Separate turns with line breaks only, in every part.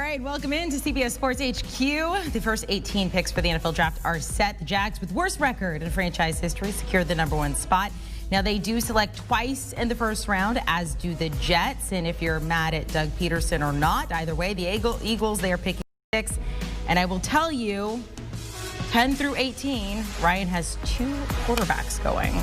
right, welcome in to CBS Sports HQ. The first 18 picks for the NFL draft are set. The Jags, with worst record in franchise history, secured the #1 spot. Now, they do select twice in the first round, as do the Jets. And if you're mad at Doug Peterson or not, either way, the Eagles, they are picking 6. And I will tell you, 10 through 18, Ryan has 2 quarterbacks going.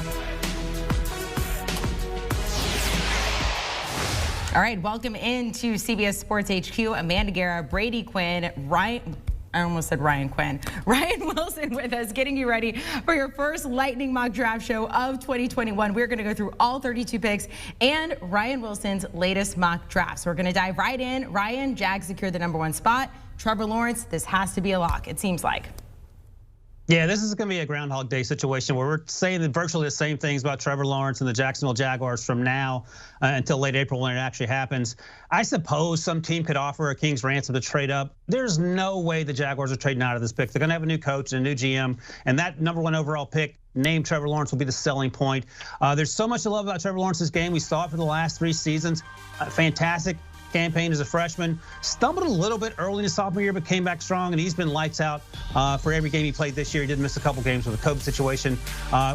All right, welcome into CBS Sports HQ. Amanda Guerra, Brady Quinn, I almost said Ryan Quinn. Ryan Wilson with us, getting you ready for your first Lightning Mock Draft Show of 2021. We're going to go through all 32 picks and Ryan Wilson's latest mock draft. So we're going to dive right in. Ryan, Jags secured the #1 spot. Trevor Lawrence, this has to be a lock, it seems like.
Yeah, this is going to be a Groundhog Day situation where we're saying virtually the same things about Trevor Lawrence and the Jacksonville Jaguars from now until late April when it actually happens. I suppose some team could offer a king's ransom to trade up. There's no way the Jaguars are trading out of this pick. They're going to have a new coach and a new GM, and that #1 overall pick named Trevor Lawrence will be the selling point. There's so much to love about Trevor Lawrence's game. We saw it for the last 3 seasons. Fantastic campaign as a freshman, stumbled a little bit early in his sophomore year, but came back strong, and he's been lights out for every game he played this year. He did miss a couple games with the COVID situation.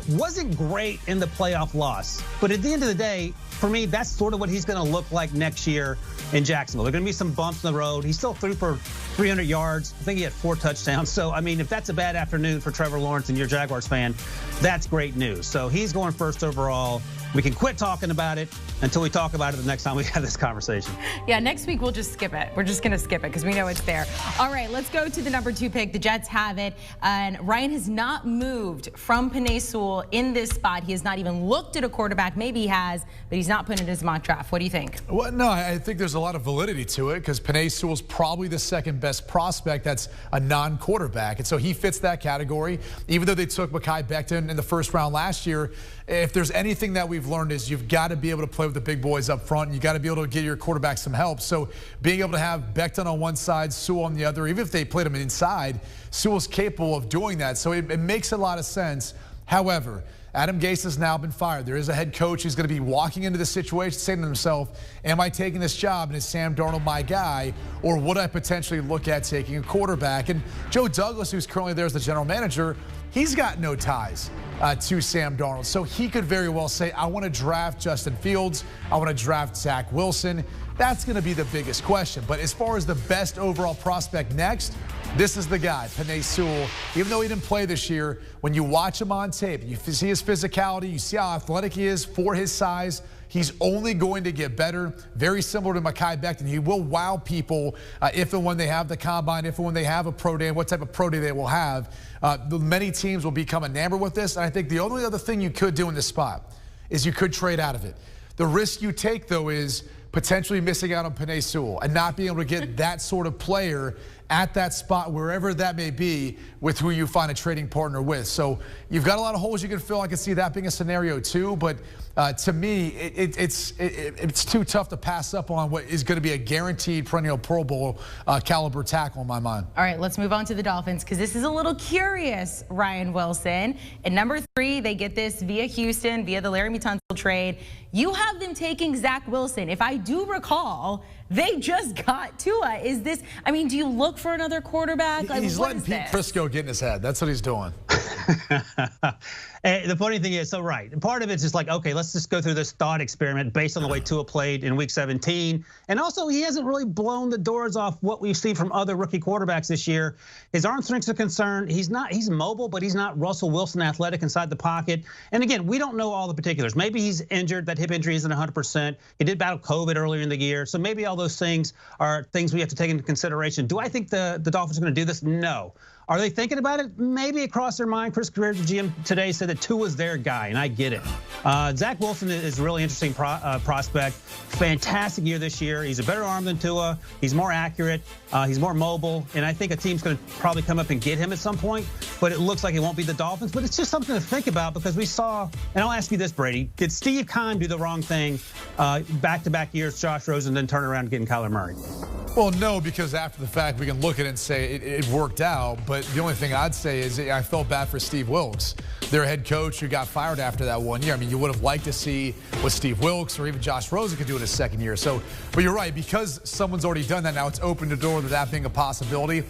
Wasn't great in the playoff loss, but at the end of the day, for me, that's sort of what he's going to look like next year in Jacksonville. There are going to be some bumps in the road. He still threw for 300 yards. I think he had 4 touchdowns. So, I mean, if that's a bad afternoon for Trevor Lawrence and you're a Jaguars fan, that's great news. So he's going first overall. We can quit talking about it until we talk about it the next time we have this conversation.
Yeah, next week we'll just skip it. We're just going to skip it because we know it's there. All right, let's go to the #2 pick. The Jets have it. And Ryan has not moved from Penei Sewell in this spot. He has not even looked at a quarterback. Maybe he has, but he's not putting it in his mock draft. What do you think?
Well, no, I think there's a lot of validity to it because Penei Sewell's probably the second best prospect that's a non-quarterback. And so he fits that category. Even though they took Mekhi Becton in the first round last year, if there's anything that we've learned is you've got to be able to play with the big boys up front. And you got to be able to get your quarterback some help. So being able to have Becton on one side, Sewell on the other, even if they played him inside, Sewell's capable of doing that. So it makes a lot of sense. However, Adam Gase has now been fired. There is a head coach who's going to be walking into the situation saying to himself, am I taking this job and is Sam Darnold my guy, or would I potentially look at taking a quarterback? And Joe Douglas, who's currently there as the general manager, he's got no ties to Sam Darnold. So he could very well say, I want to draft Justin Fields. I want to draft Zach Wilson. That's going to be the biggest question. But as far as the best overall prospect next, this is the guy, Penei Sewell. Even though he didn't play this year, when you watch him on tape, you see his physicality, you see how athletic he is for his size. He's only going to get better. Very similar to Mekhi Becton. He will wow people if and when they have the combine, if and when they have a pro day, and what type of pro day they will have. Many teams will become enamored with this. And I think the only other thing you could do in this spot is you could trade out of it. The risk you take, though, is potentially missing out on Penei Sewell and not being able to get that sort of player at that spot, wherever that may be, with who you find a trading partner with. So you've got a lot of holes you can fill. I can see that being a scenario too, but to me, it's too tough to pass up on what is going to be a guaranteed perennial Pro Bowl caliber tackle in my mind.
All right, let's move on to the Dolphins because this is a little curious, Ryan Wilson. At #3, they get this via Houston, via the Laremy Tunsil trade. You have them taking Zach Wilson. If I do recall, they just got Tua. Is this, I mean, do you look for another quarterback? Like,
he's letting Pete Prisco get in his head. That's what he's doing.
The funny thing is, so right, part of it's just like, okay, let's just go through this thought experiment based on the way Tua played in week 17. And also, he hasn't really blown the doors off what we've seen from other rookie quarterbacks this year. His arm strength's a concern. He's mobile, but he's not Russell Wilson athletic inside the pocket. And again, we don't know all the particulars. Maybe he's injured, that hip injury isn't 100%. He did battle COVID earlier in the year. So maybe all those things are things we have to take into consideration. Do I think the Dolphins are going to do this? No. Are they thinking about it? Maybe across their mind. Chris Greer, the GM today, said that Tua's their guy, and I get it. Zach Wilson is a really interesting prospect. Fantastic year this year. He's a better arm than Tua. He's more accurate. He's more mobile, and I think a team's going to probably come up and get him at some point. But it looks like it won't be the Dolphins. But it's just something to think about because we saw, and I'll ask you this, Brady, did Steve Keim do the wrong thing back-to-back years, Josh Rosen, then turn around and getting Kyler Murray?
Well, no, because after the fact, we can look at it and say it worked out. But the only thing I'd say is I felt bad for Steve Wilkes. their head coach who got fired after that 1 year. I mean, you would have liked to see what Steve Wilkes or even Josh Rosen could do in his second year. So, but you're right, because someone's already done that now, it's opened the door to that being a possibility.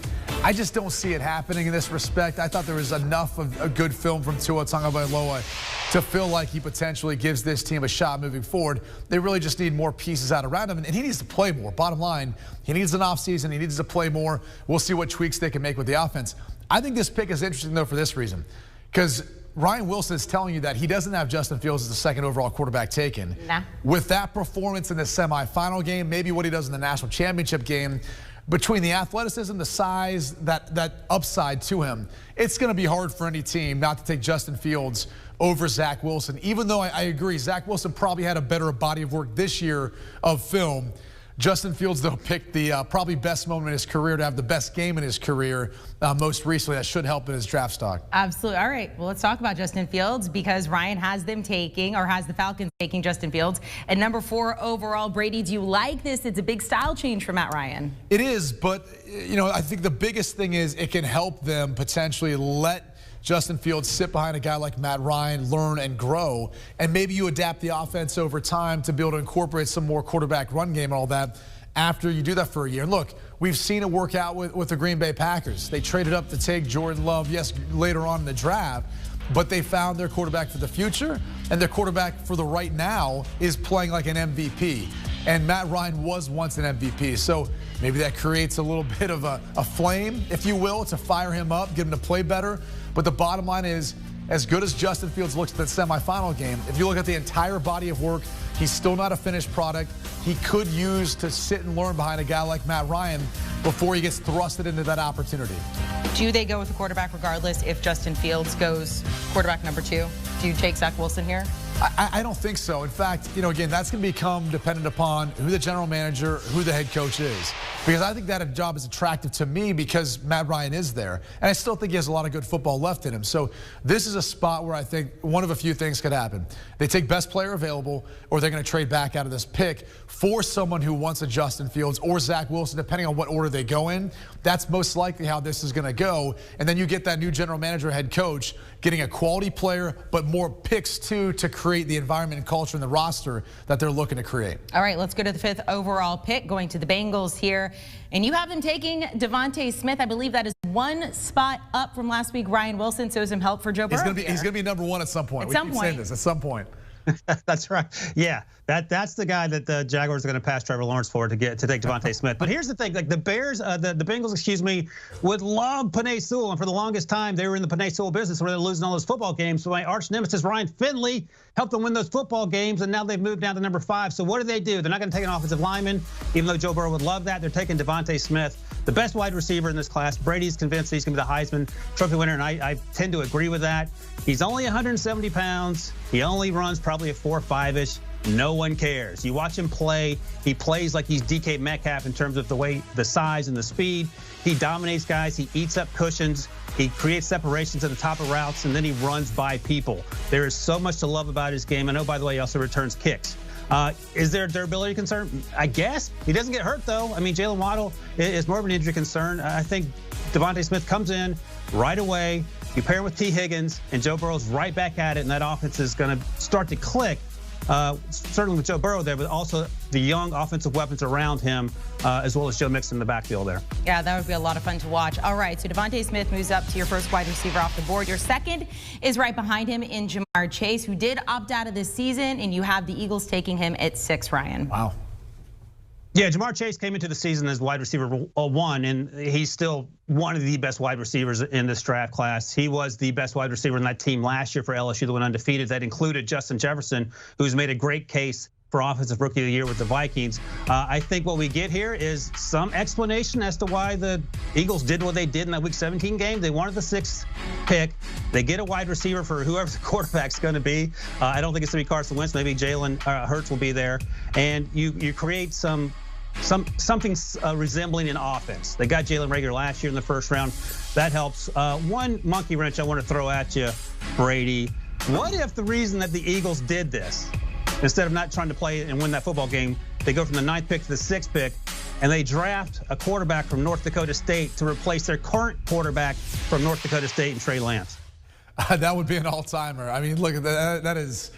I just don't see it happening in this respect. I thought there was enough of a good film from Tua Tagovailoa to feel like he potentially gives this team a shot moving forward. They really just need more pieces out around him, and he needs to play more. Bottom line, he needs an offseason. He needs to play more. We'll see what tweaks they can make with the offense. I think this pick is interesting, though, for this reason, because Ryan Wilson is telling you that he doesn't have Justin Fields as the second overall quarterback taken.
Nah.
With that performance in the semifinal game, maybe what he does in the national championship game, between the athleticism, the size, that upside to him, it's going to be hard for any team not to take Justin Fields over Zach Wilson. Even though I agree, Zach Wilson probably had a better body of work this year of film. Justin Fields, though, picked the probably best moment in his career to have the best game in his career most recently. That should help in his draft stock.
Absolutely. All right. Well, let's talk about Justin Fields, because Ryan has them taking, or has the Falcons taking, Justin Fields at number 4 overall. Brady, do you like this? It's a big style change for Matt Ryan.
It is, but I think the biggest thing is it can help them potentially let Justin Fields sit behind a guy like Matt Ryan, learn and grow, and maybe you adapt the offense over time to be able to incorporate some more quarterback run game and all that after you do that for a year. And look, we've seen it work out with the Green Bay Packers. They traded up to take Jordan Love, yes, later on in the draft, but they found their quarterback for the future, and their quarterback for the right now is playing like an MVP. And Matt Ryan was once an MVP, so maybe that creates a little bit of a flame, if you will, to fire him up, get him to play better. But the bottom line is, as good as Justin Fields looks at that semifinal game, if you look at the entire body of work, he's still not a finished product. He could use to sit and learn behind a guy like Matt Ryan before he gets thrusted into that opportunity.
Do they go with the quarterback regardless if Justin Fields goes quarterback number 2? Do you take Zach Wilson here?
I don't think so. In fact, again, that's going to become dependent upon who the general manager, who the head coach is. Because I think that job is attractive to me because Matt Ryan is there. And I still think he has a lot of good football left in him. So this is a spot where I think one of a few things could happen. They take best player available, or they're going to trade back out of this pick for someone who wants a Justin Fields or Zach Wilson, depending on what order they go in. That's most likely how this is going to go. And then you get that new general manager, head coach, getting a quality player, but more picks too to create the environment and culture in the roster that they're looking to create.
All right, let's go to the 5th overall pick, going to the Bengals here. And you have them taking Devonta Smith. I believe that is 1 spot up from last week. Ryan Wilson, so some help for Joe Burrow.
He's going to be number 1 at some point.
At some point.
At some point.
That's right. Yeah, that's the guy that the Jaguars are going to pass Trevor Lawrence for to take Devonta Smith. But here's the thing: like the Bengals, excuse me, would love Penei Sewell, and for the longest time they were in the Penei Sewell business where they're losing all those football games. So my arch nemesis Ryan Finley helped them win those football games, and now they've moved down to number 5. So what do? They're not going to take an offensive lineman, even though Joe Burrow would love that. They're taking Devonta Smith, the best wide receiver in this class. Brady's convinced he's going to be the Heisman Trophy winner, and I tend to agree with that. He's only 170 pounds. He only runs probably a 4.5-ish. No one cares. You watch him play. He plays like he's DK Metcalf in terms of the way, the size and the speed. He dominates guys. He eats up cushions. He creates separations at the top of routes, and then he runs by people. There is so much to love about his game. I know, by the way, he also returns kicks. Is there a durability concern? I guess. He doesn't get hurt, though. I mean, Jalen Waddle is more of an injury concern. I think Devonta Smith comes in right away. You pair him with T. Higgins, and Joe Burrow's right back at it, and that offense is going to start to click. Certainly with Joe Burrow there, but also the young offensive weapons around him, as well as Joe Mixon in the backfield there.
Yeah, that would be a lot of fun to watch. All right, so Devonta Smith moves up to your first wide receiver off the board. Your second is right behind him in Ja'Marr Chase, who did opt out of this season, and you have the Eagles taking him at 6, Ryan.
Wow.
Yeah, Ja'Marr Chase came into the season as wide receiver 1, and he's still one of the best wide receivers in this draft class. He was the best wide receiver in that team last year for LSU that went undefeated. That included Justin Jefferson, who's made a great case for Offensive Rookie of the Year with the Vikings. I think what we get here is some explanation as to why the Eagles did what they did in that Week 17 game. They wanted the 6th pick. They get a wide receiver for whoever the quarterback's going to be. I don't think it's going to be Carson Wentz. Maybe Jalen Hurts will be there. And you create something resembling an offense. They got Jalen Reagor last year in the first round. That helps. One monkey wrench I want to throw at you, Brady. What if the reason that the Eagles did this, instead of not trying to play and win that football game, they go from the 9th pick to the 6th pick, and they draft a quarterback from North Dakota State to replace their current quarterback from North Dakota State and Trey Lance?
That would be an all-timer. I mean, look, that is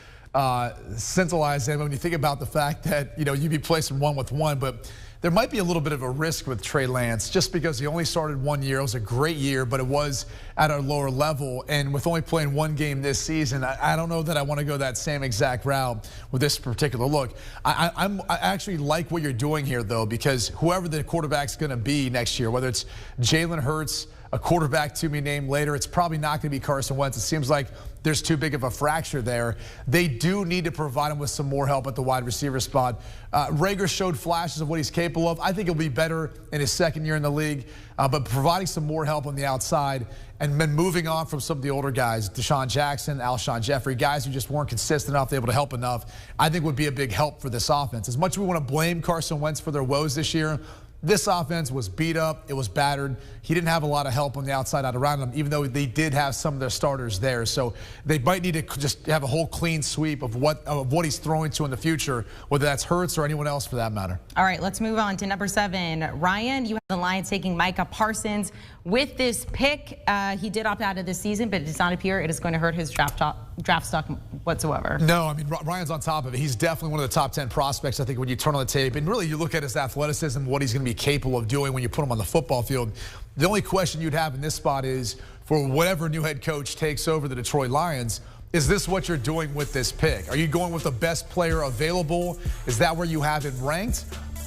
centralized. And when you think about the fact that, you'd be placing 1-1, but there might be a little bit of a risk with Trey Lance just because he only started 1 year. It was a great year, but it was at a lower level. And with only playing one game this season, I don't know that I want to go that same exact route with this particular look. I actually like what you're doing here, though, because whoever the quarterback's going to be next year, whether it's Jalen Hurts, a quarterback to be named later, it's probably not going to be Carson Wentz. It seems like there's too big of a fracture there. They do need to provide him with some more help at the wide receiver spot. Rager showed flashes of what he's capable of. I think he'll be better in his second year in the league, but providing some more help on the outside and then moving on from some of the older guys, Deshaun Jackson, Alshon Jeffrey, guys who just weren't consistent enough, able to help enough, I think would be a big help for this offense. As much as we want to blame Carson Wentz for their woes this year, this offense was beat up. It was battered. He didn't have a lot of help on the outside out around him, even though they did have some of their starters there. So they might need to just have a whole clean sweep of what he's throwing to in the future, whether that's Hurts or anyone else for that matter.
All right, let's move on to number 7. Ryan, you have the Lions taking Micah Parsons with this pick. He did opt out of this season, but it does not appear it is going to hurt his draft stock whatsoever.
No, I mean, Ryan's on top of it. He's definitely one of the top 10 prospects, I think, when you turn on the tape. And really, you look at his athleticism, what he's going to be capable of doing when you put him on the football field. The only question you'd have in this spot is, for whatever new head coach takes over the Detroit Lions, is this what you're doing with this pick? Are you going with the best player available? Is that where you have him ranked?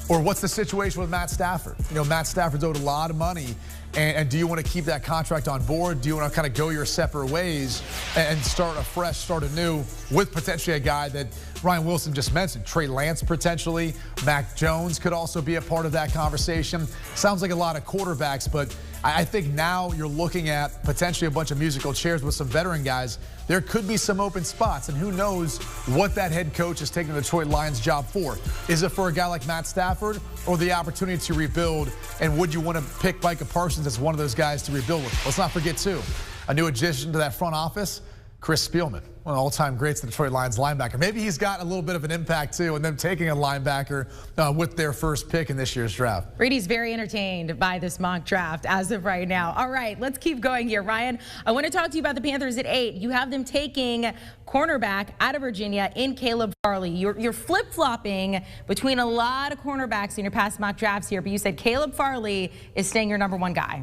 Or what's the situation with Matt Stafford? Matt Stafford's owed a lot of money. And do you want to keep that contract on board? Do you want to kind of go your separate ways and start afresh, start anew with potentially a guy that Ryan Wilson just mentioned, Trey Lance potentially, Mac Jones could also be a part of that conversation. Sounds like a lot of quarterbacks, but I think now you're looking at potentially a bunch of musical chairs with some veteran guys. There could be some open spots, and who knows what that head coach is taking the Detroit Lions job for. Is it for a guy like Matt Stafford or the opportunity to rebuild? And would you want to pick Micah Parsons as one of those guys to rebuild with? Let's not forget, too, a new addition to that front office, Chris Spielman, one of the all-time greats, the Detroit Lions linebacker. Maybe he's got a little bit of an impact, too, in them taking a linebacker with their first pick in this year's draft.
Brady's very entertained by this mock draft as of right now. All right, let's keep going here. Ryan, I want to talk to you about the Panthers at 8. You have them taking cornerback out of Virginia in Caleb Farley. You're flip-flopping between a lot of cornerbacks in your past mock drafts here, but you said Caleb Farley is staying your number 1 guy.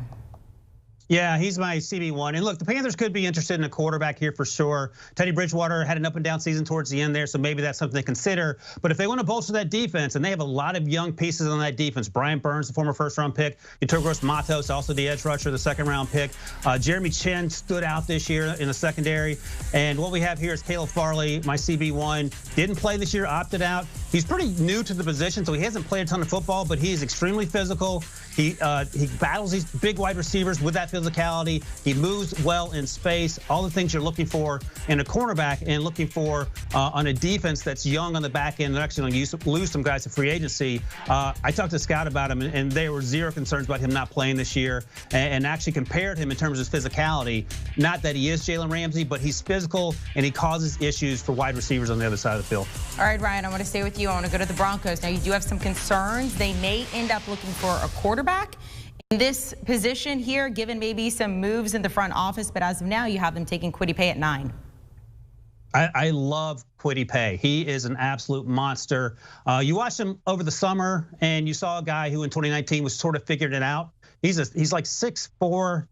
Yeah, he's my CB1. And look, the Panthers could be interested in a quarterback here for sure. Teddy Bridgewater had an up and down season towards the end there, so maybe that's something to consider. But if they want to bolster that defense, and they have a lot of young pieces on that defense, Brian Burns, the former first-round pick, Yatogros Matos, also the edge rusher, the second-round pick. Jeremy Chin stood out this year in the secondary. And what we have here is Caleb Farley, my CB1. Didn't play this year, opted out. He's pretty new to the position, so he hasn't played a ton of football, but he's extremely physical. He battles these big wide receivers with that physicality. He moves well in space. All the things you're looking for in a cornerback and looking for on a defense that's young on the back end. They're actually going to lose some guys to free agency. I talked to Scout about him, and there were zero concerns about him not playing this year, and actually compared him in terms of his physicality. Not that he is Jalen Ramsey, but he's physical, and he causes issues for wide receivers on the other side of the field.
All right, Ryan, I want to stay with you. I want to go to the Broncos. Now, you do have some concerns. They may end up looking for a quarterback in this position here, given maybe some moves in the front office, but as of now, you have them taking Kwity Paye at 9.
I love Kwity Paye. He is an absolute monster. You watched him over the summer, and you saw a guy who in 2019 was sort of figured it out. He's like 6'4",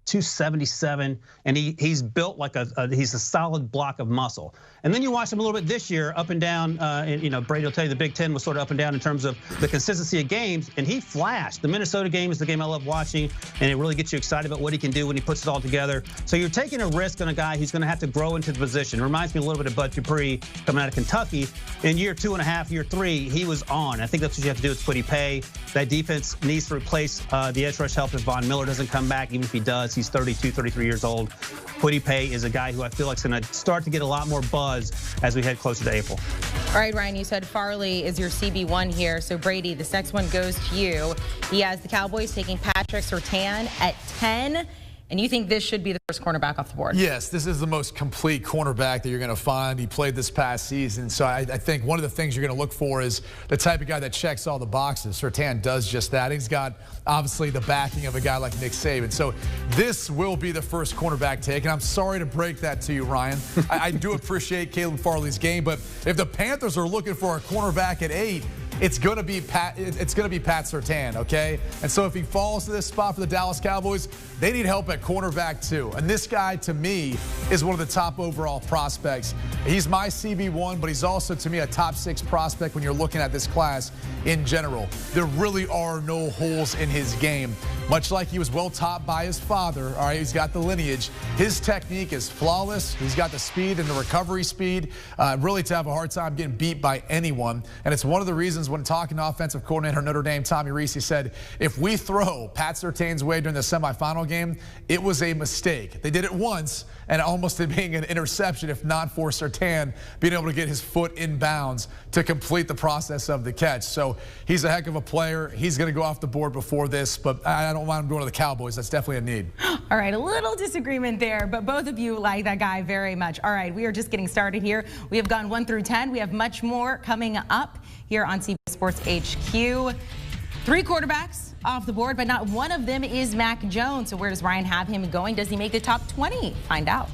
277, and he's built like he's a solid block of muscle. And then you watch him a little bit this year, up and down. And Brady will tell you the Big Ten was sort of up and down in terms of the consistency of games, and he flashed. The Minnesota game is the game I love watching, and it really gets you excited about what he can do when he puts it all together. So you're taking a risk on a guy who's going to have to grow into the position. It reminds me a little bit of Bud Dupree coming out of Kentucky. In year 2.5, year 3, he was on. I think that's what you have to do with Kwity Paye. That defense needs to replace the edge rush help if Von Miller doesn't come back. Even if he does, he's 32, 33 years old. Kwity Paye is a guy who I feel like is going to start to get a lot more buzz as we head closer to April.
All right, Ryan, you said Farley is your CB1 here. So, Brady, this next one goes to you. He has the Cowboys taking Patrick Surtain at 10. and you think this should be the first cornerback off the board?
Yes, this is the most complete cornerback that you're going to find. He played this past season, so I think one of the things you're going to look for is the type of guy that checks all the boxes. Surtain does just that. He's got, obviously, the backing of a guy like Nick Saban. So this will be the first cornerback take, and I'm sorry to break that to you, Ryan. I do appreciate Caleb Farley's game, but if the Panthers are looking for a cornerback at 8, it's going to be Pat Surtain, okay? And so if he falls to this spot for the Dallas Cowboys, they need help at cornerback too. And this guy, to me, is one of the top overall prospects. He's my CB1, but he's also, to me, a top 6 prospect when you're looking at this class in general. There really are no holes in his game. Much like he was well taught by his father, all right, he's got the lineage. His technique is flawless. He's got the speed and the recovery speed, really to have a hard time getting beat by anyone. And it's one of the reasons when talking to offensive coordinator Notre Dame, Tommy Rees, he said, if we throw Pat Surtain's way during the semifinal game, it was a mistake. They did it once, and almost it being an interception, if not for Surtain being able to get his foot in bounds to complete the process of the catch. So he's a heck of a player. He's going to go off the board before this, but I don't want him going to the Cowboys. That's definitely a need.
All right, a little disagreement there, but both of you like that guy very much. All right, we are just getting started here. We have gone 1 through 10. We have much more coming up here on CBS Sports HQ. 3 quarterbacks off the board, but not one of them is Mac Jones. So where does Ryan have him going? Does he make the top 20? Find out.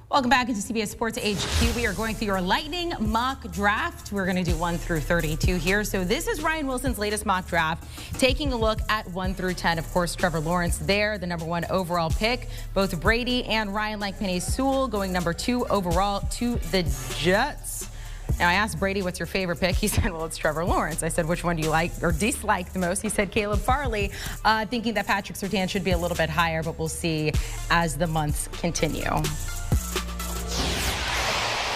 Welcome back into CBS Sports HQ. We are going through your lightning mock draft. We're going to do 1 through 32 here. So this is Ryan Wilson's latest mock draft, taking a look at 1 through 10. Of course, Trevor Lawrence there, the #1 overall pick. Both Brady and Ryan like Penei Sewell going #2 overall to the Jets. Now, I asked Brady, what's your favorite pick? He said, well, it's Trevor Lawrence. I said, which one do you like or dislike the most? He said Caleb Farley, thinking that Patrick Surtain should be a little bit higher, but we'll see as the months continue.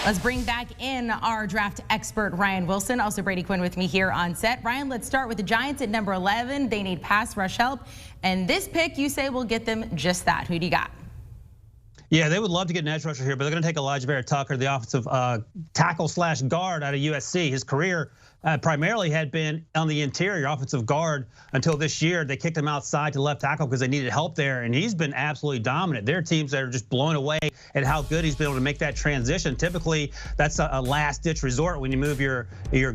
Let's bring back in our draft expert, Ryan Wilson. Also, Brady Quinn with me here on set. Ryan, let's start with the Giants at #11. They need pass rush help. And this pick, you say, will get them just that. Who do you got?
Yeah, they would love to get an edge rusher here, but they're going to take Elijah Vera Tucker, the offensive tackle/guard out of USC. His career primarily had been on the interior offensive guard until this year. They kicked him outside to left tackle because they needed help there, and he's been absolutely dominant. There are teams that are just blown away at how good he's been able to make that transition. Typically, that's a last-ditch resort when you move your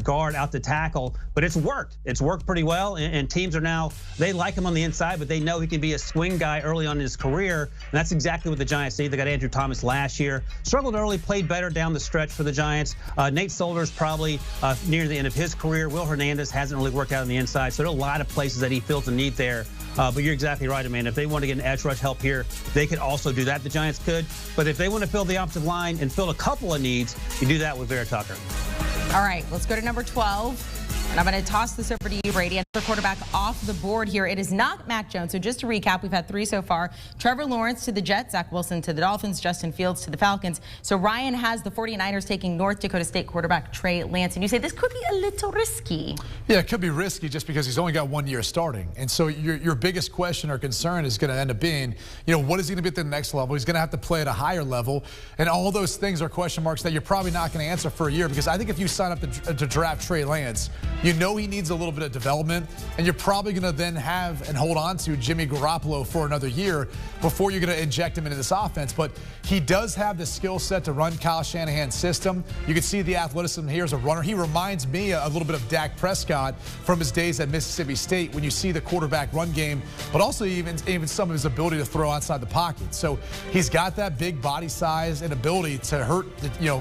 guard out to tackle, but it's worked. It's worked pretty well, and teams are now, they like him on the inside, but they know he can be a swing guy early on in his career, and that's exactly what the Giants need. They got Andrew Thomas last year. Struggled early, played better down the stretch for the Giants. Nate Solder's probably near the end of his career. Will Hernandez hasn't really worked out on the inside, so there are a lot of places that he feels the need there. But you're exactly right, Amanda. If they want to get an edge rush help here, they could also do that. The Giants could. But if they want to fill the offensive line and fill a couple of needs, you do that with Vera Tucker.
All right, let's go to number 12. And I'm going to toss this over to you, Brady. Another quarterback off the board here. It is not Mac Jones. So just to recap, we've had 3 so far. Trevor Lawrence to the Jets, Zach Wilson to the Dolphins, Justin Fields to the Falcons. So Ryan has the 49ers taking North Dakota State quarterback Trey Lance. And you say this could be a little risky.
Yeah, it could be risky just because he's only got 1 year starting. And so your biggest question or concern is going to end up being, what is he going to be at the next level? He's going to have to play at a higher level. And all those things are question marks that you're probably not going to answer for a year, because I think if you sign up to draft Trey Lance, he needs a little bit of development, and you're probably going to then have and hold on to Jimmy Garoppolo for another year before you're going to inject him into this offense. But he does have the skill set to run Kyle Shanahan's system. You can see the athleticism here as a runner. He reminds me a little bit of Dak Prescott from his days at Mississippi State when you see the quarterback run game, but also even some of his ability to throw outside the pocket. So he's got that big body size and ability to hurt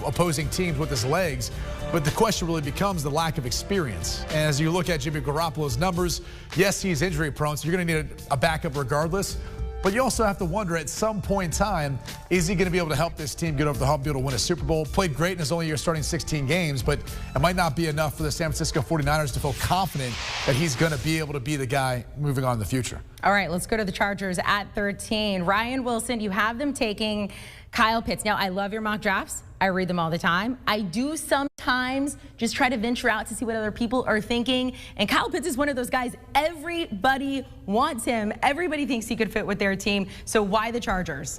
opposing teams with his legs. But the question really becomes the lack of experience. And as you look at Jimmy Garoppolo's numbers, yes, he's injury prone, so you're going to need a backup regardless. But you also have to wonder at some point in time, is he going to be able to help this team get over the hump, be able to win a Super Bowl? Played great in his only year starting 16 games, but it might not be enough for the San Francisco 49ers to feel confident that he's going to be able to be the guy moving on in the future.
All right, let's go to the Chargers at 13. Ryan Wilson, you have them taking Kyle Pitts. Now, I love your mock drafts. I read them all the time. I do sometimes just try to venture out to see what other people are thinking. And Kyle Pitts is one of those guys. Everybody wants him. Everybody thinks he could fit with their team. So why the Chargers?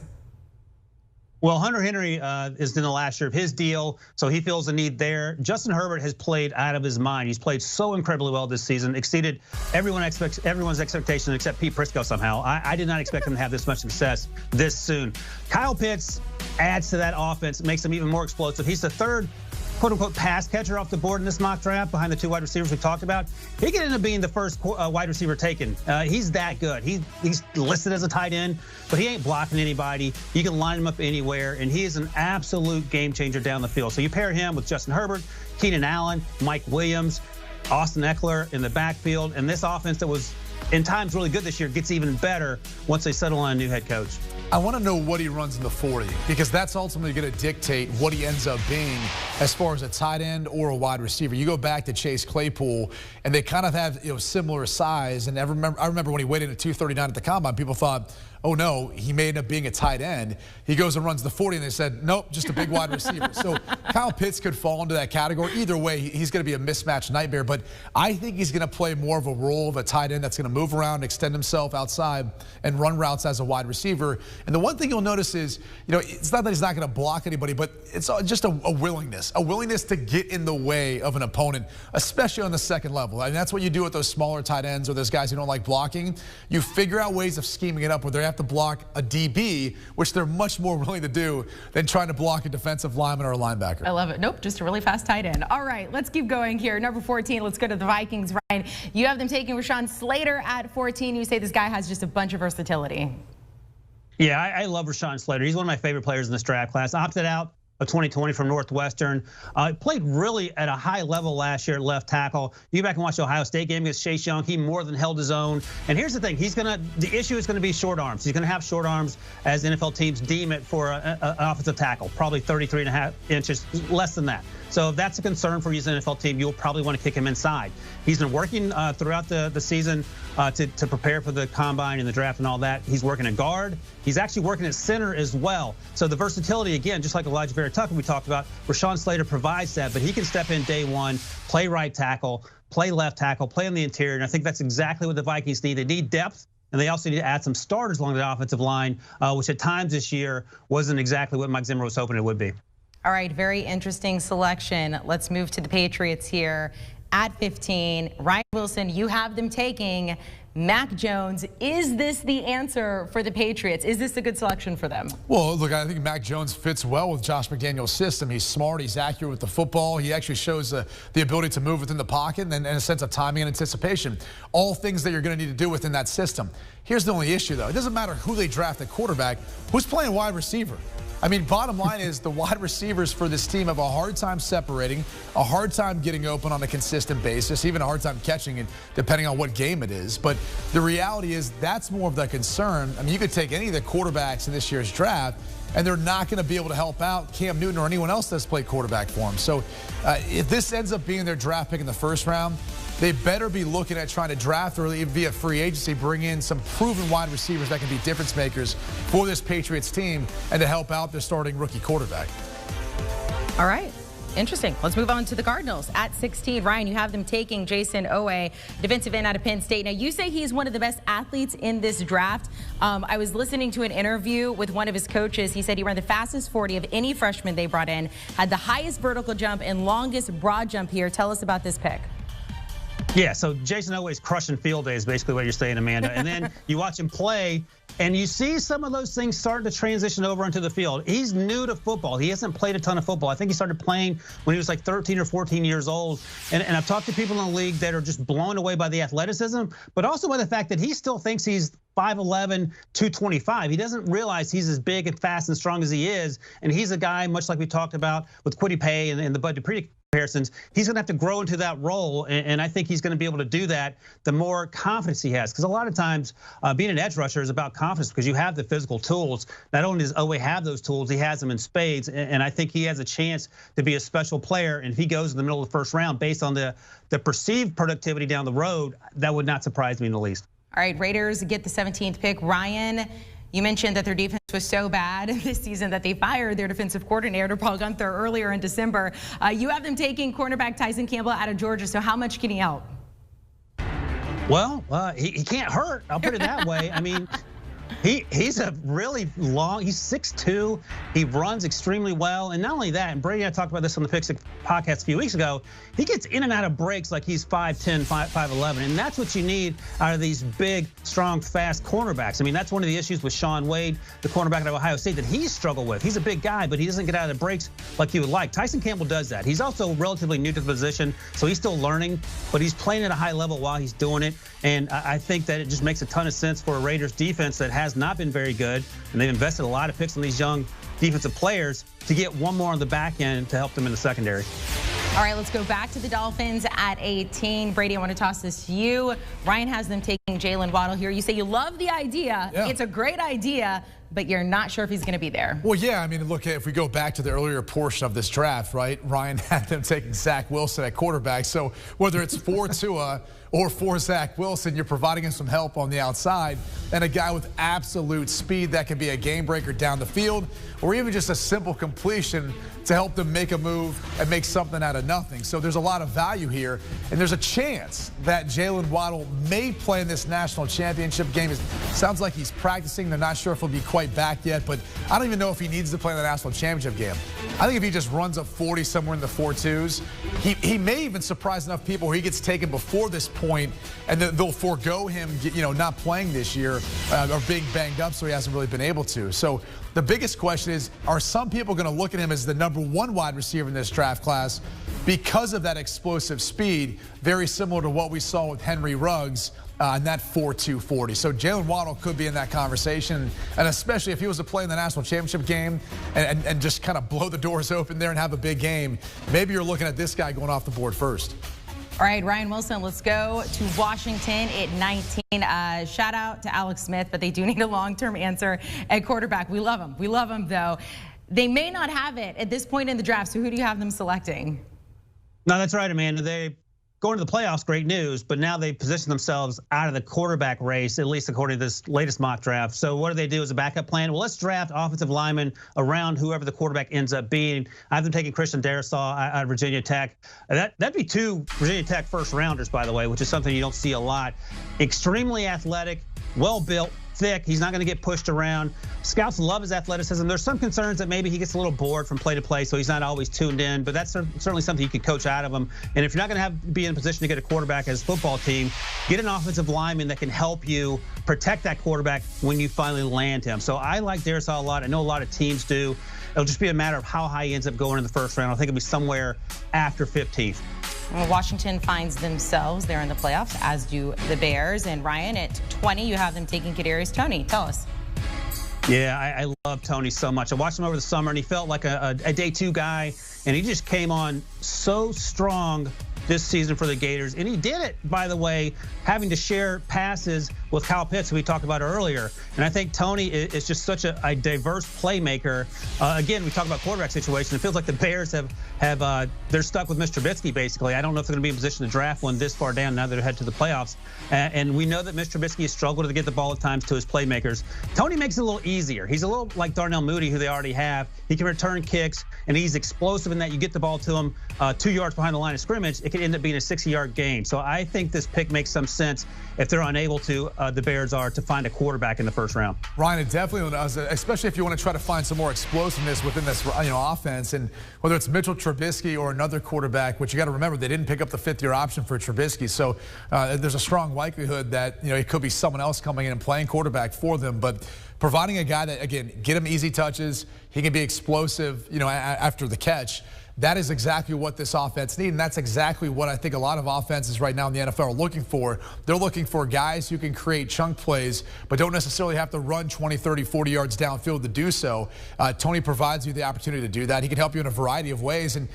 Well, Hunter Henry is in the last year of his deal, so he feels the need there. Justin Herbert has played out of his mind. He's played so incredibly well this season, exceeded everyone's expectations except Pete Prisco somehow. I did not expect him to have this much success this soon. Kyle Pitts adds to that offense, makes him even more explosive. He's the third quote-unquote pass catcher off the board in this mock draft behind the 2 wide receivers we talked about. He could end up being the first wide receiver taken. He's that good. He's listed as a tight end, but he ain't blocking anybody. You can line him up anywhere, and he is an absolute game changer down the field. So you pair him with Justin Herbert, Keenan Allen, Mike Williams, Austin Eckler in the backfield, and this offense that was in times really good this year gets even better once they settle on a new head coach.
I want to know what he runs in the 40, because that's ultimately going to dictate what he ends up being as far as a tight end or a wide receiver. You go back to Chase Claypool, and they kind of have similar size. And I remember when he weighed in at 239 at the combine, people thought, oh no, he may end up being a tight end. He goes and runs the 40, and they said, nope, just a big wide receiver. So Kyle Pitts could fall into that category. Either way, he's going to be a mismatch nightmare. But I think he's going to play more of a role of a tight end that's going to move around, extend himself outside, and run routes as a wide receiver. And the one thing you'll notice is, it's not that he's not going to block anybody, but it's just a willingness to get in the way of an opponent, especially on the second level. And that's what you do with those smaller tight ends or those guys who don't like blocking. You figure out ways of scheming it up where they have to block a DB, which they're much more willing to do than trying to block a defensive lineman or a linebacker.
I love it. Nope, just a really fast tight end. All right, let's keep going here. Number 14, let's go to the Vikings. Ryan, you have them taking Rashawn Slater at 14. You say this guy has just a bunch of versatility.
Yeah, I love Rashawn Slater. He's one of my favorite players in this draft class. Opted out of 2020 from Northwestern. Played really at a high level last year at left tackle. You go back and watch the Ohio State game against Chase Young. He more than held his own. And here's the thing. the issue is going to be short arms. He's going to have short arms as NFL teams deem it for an offensive tackle, probably 33.5 inches, less than that. So if that's a concern for you as an NFL team, you'll probably want to kick him inside. He's been working throughout the season to prepare for the combine and the draft and all that. He's working at guard. He's actually working at center as well. So the versatility, again, just like Elijah Vera Tucker we talked about, Rashawn Slater provides that, but he can step in day one, play right tackle, play left tackle, play on the interior, and I think that's exactly what the Vikings need. They need depth, and they also need to add some starters along the offensive line, which at times this year wasn't exactly what Mike Zimmer was hoping it would be.
All right, very interesting selection. Let's move to the Patriots here. at 15. Ryan Wilson, you have them taking Mac Jones. Is this the answer for the Patriots? Is this a good selection for them?
Well, look, I think Mac Jones fits well with Josh McDaniel's system. He's smart. He's accurate with the football. He actually shows the ability to move within the pocket and a sense of timing and anticipation. All things that you're going to need to do within that system. Here's the only issue, though. It doesn't matter who they draft at quarterback. Who's playing wide receiver? I mean, bottom line is the wide receivers for this team have a hard time separating, a hard time getting open on a consistent basis, even a hard time catching it, depending on what game it is. But the reality is that's more of the concern. I mean, you could take any of the quarterbacks in this year's draft, and they're not going to be able to help out Cam Newton or anyone else that's played quarterback for him. So if this ends up being their draft pick in the first round, they better be looking at trying to draft or even via free agency, bring in some proven wide receivers that can be difference makers for this Patriots team and to help out their starting rookie quarterback.
All right. Interesting. Let's move on to the Cardinals. At 16, Ryan, you have them taking Jason Owe, defensive end out of Penn State. Now, you say he's one of the best athletes in this draft. I was listening to an interview with one of his coaches. He said he ran the fastest 40 of any freshman they brought in, had the highest vertical jump and longest broad jump here. Tell us about this pick.
Yeah, so Jason Owe's crushing field day is basically what you're saying, Amanda. And then you watch him play, and you see some of those things starting to transition over into the field. He's new to football. He hasn't played a ton of football. I think he started playing when he was like 13 or 14 years old. And I've talked to people in the league that are just blown away by the athleticism, but also by the fact that he still thinks he's 5'11", 225. He doesn't realize he's as big and fast and strong as he is. And he's a guy, much like we talked about with Kwity Paye and the Bud Dupree comparisons, he's going to have to grow into that role, and I think he's going to be able to do that the more confidence he has. Because a lot of times, being an edge rusher is about confidence because you have the physical tools. Not only does Owe have those tools, he has them in spades, and I think he has a chance to be a special player. And if he goes in the middle of the first round based on the perceived productivity down the road, that would not surprise me in the least.
All right, Raiders get the 17th pick. Ryan, you mentioned that their defense was so bad this season that they fired their defensive coordinator, Paul Gunther, earlier in December. You have them taking cornerback Tyson Campbell out of Georgia, so how much can he help?
Well, he can't hurt, I'll put it that way. I mean, he's a really long, he's 6'2", he runs extremely well, and not only that, and Brady and I talked about this on the Pick Six podcast a few weeks ago, he gets in and out of breaks like he's 5'10", 5'11", and that's what you need out of these big, strong, fast cornerbacks. I mean, that's one of the issues with Shaun Wade, the cornerback at Ohio State, that he's struggled with. He's a big guy, but he doesn't get out of the breaks like you would like. Tyson Campbell does that. He's also relatively new to the position, so he's still learning, but he's playing at a high level while he's doing it, and I think that it just makes a ton of sense for a Raiders defense that has not been very good, and they've invested a lot of picks on these young defensive players to get one more on the back end to help them in the secondary.
All right, let's go back to the Dolphins at 18. Brady, I want to toss this to you. Ryan has them taking Jalen Waddle here. You say you love the idea. Yeah. It's a great idea, but you're not sure if he's going to be there.
Well, yeah, I mean, look, if we go back to the earlier portion of this draft, right, Ryan had them taking Zach Wilson at quarterback. So whether it's for Tua or for Zach Wilson, you're providing him some help on the outside, and a guy with absolute speed that can be a game breaker down the field, or even just a simple completion to help them make a move and make something out of nothing. So there's a lot of value here, and there's a chance that Jalen Waddle may play in this national championship game. It sounds like he's practicing. They're not sure if he'll be quite back yet, but I don't even know if he needs to play in the national championship game. I think if he just runs up 40 somewhere in the 4.2s, he may even surprise enough people where he gets taken before this point, and they'll forego him, not playing this year or being banged up, so he hasn't really been able to. So the biggest question is, are some people going to look at him as the #1 wide receiver in this draft class because of that explosive speed, very similar to what we saw with Henry Ruggs in that 4.2 40. So Jalen Waddle could be in that conversation, and especially if he was to play in the national championship game and just kind of blow the doors open there and have a big game, maybe you're looking at this guy going off the board first.
All right, Ryan Wilson, let's go to Washington at 19. Shout out to Alex Smith, but they do need a long-term answer at quarterback. We love him. We love him, though. They may not have it at this point in the draft, so who do you have them selecting?
No, that's right, Amanda. They going to the playoffs, great news, but now they position themselves out of the quarterback race, at least according to this latest mock draft. So what do they do as a backup plan? Well, let's draft offensive linemen around whoever the quarterback ends up being. I have them taking Christian Darrisaw out of Virginia Tech. That'd be 2 Virginia Tech first rounders, by the way, which is something you don't see a lot. Extremely athletic, well built, thick. He's not going to get pushed around. Scouts love his athleticism. There's some concerns that maybe he gets a little bored from play to play, so he's not always tuned in, but that's certainly something you can coach out of him. And if you're not going to be in a position to get a quarterback as a football team, get an offensive lineman that can help you protect that quarterback when you finally land him. So I like Darisaw a lot. I know a lot of teams do. It'll just be a matter of how high he ends up going in the first round. I think it'll be somewhere after 15th.
Well, Washington finds themselves there in the playoffs, as do the Bears. And Ryan, at 20, you have them taking Kadarius Toney. Tell us.
Yeah, I love Toney so much. I watched him over the summer, and he felt like a day two guy, and he just came on so strong this season for the Gators. And he did it, by the way, having to share passes with Kyle Pitts, who we talked about earlier. And I think Toney is just such a diverse playmaker. Again, we talk about quarterback situation. It feels like the Bears they're stuck with Mr. Trubisky, basically. I don't know if they're going to be in position to draft one this far down now that they're headed to the playoffs. And we know that Mr. Trubisky has struggled to get the ball at times to his playmakers. Toney makes it a little easier. He's a little like Darnell Mooney, who they already have. He can return kicks, and he's explosive in that you get the ball to him 2 yards behind the line of scrimmage. It could end up being a 60-yard gain. So I think this pick makes some sense if they're unable to, the Bears are, to find a quarterback in the first round.
Ryan, it definitely does, especially if you want to try to find some more explosiveness within this offense. And whether it's Mitchell Trubisky or another quarterback, which you got to remember, they didn't pick up the fifth-year option for Trubisky. So there's a strong likelihood that it could be someone else coming in and playing quarterback for them. But providing a guy that, again, get him easy touches, he can be explosive, after the catch. That is exactly what this offense needs, and that's exactly what I think a lot of offenses right now in the NFL are looking for. They're looking for guys who can create chunk plays, but don't necessarily have to run 20, 30, 40 yards downfield to do so. Toney provides you the opportunity to do that. He can help you in a variety of ways. And,